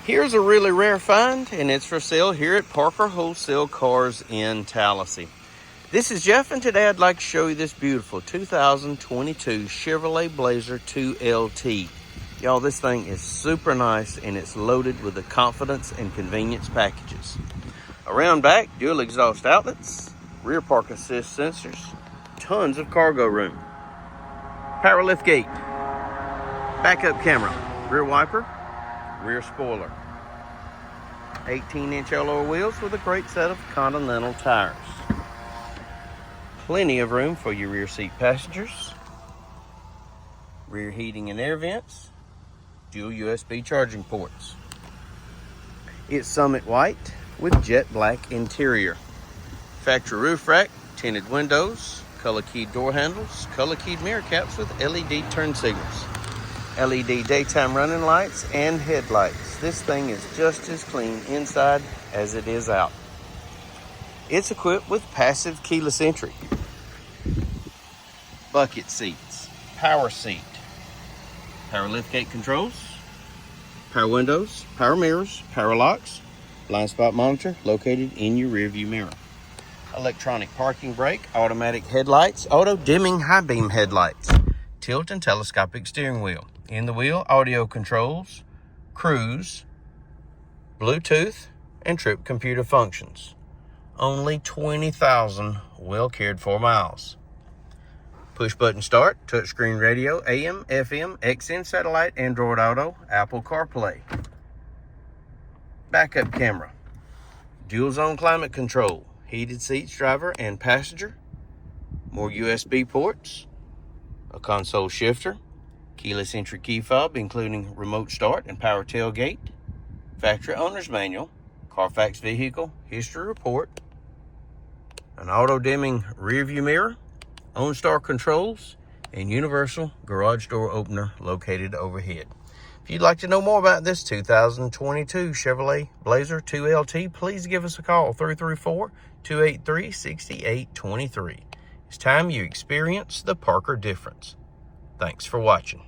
Here's a really rare find, and it's for sale here at Parker Wholesale Cars in Tallassee. This is Jeff, and today I'd like to show you this beautiful 2022 Chevrolet Blazer 2LT. Y'all, this thing is super nice, and it's loaded with the confidence and convenience packages. Around back, dual exhaust outlets, rear park assist sensors, tons of cargo room, power lift gate, backup camera, rear wiper, rear spoiler, 18-inch alloy wheels with a great set of Continental tires. Plenty of room for your rear seat passengers, rear heating and air vents, dual USB charging ports. It's summit white with jet black interior. Factory roof rack, tinted windows, color keyed door handles, color keyed mirror caps with LED turn signals, LED daytime running lights and headlights. This thing is just as clean inside as it is out. It's equipped with passive keyless entry, bucket seats, power seat, power liftgate controls, power windows, power mirrors, power locks, blind spot monitor located in your rear view mirror, electronic parking brake, automatic headlights, auto dimming high beam headlights, tilt and telescopic steering wheel. In the wheel, audio controls, cruise, Bluetooth, and trip computer functions. Only 20,000 well cared for miles. Push button start, touchscreen radio, AM, FM, XM satellite, Android Auto, Apple CarPlay. Backup camera, dual zone climate control, heated seats, driver and passenger, more USB ports, a console shifter, keyless entry key fob including remote start and power tailgate, factory owner's manual, Carfax vehicle history report, an auto dimming rear view mirror, OnStar controls, and universal garage door opener located overhead. If you'd like to know more about this 2022 Chevrolet Blazer 2LT, please give us a call, 334-283-6823. It's time you experience the Parker difference. Thanks for watching.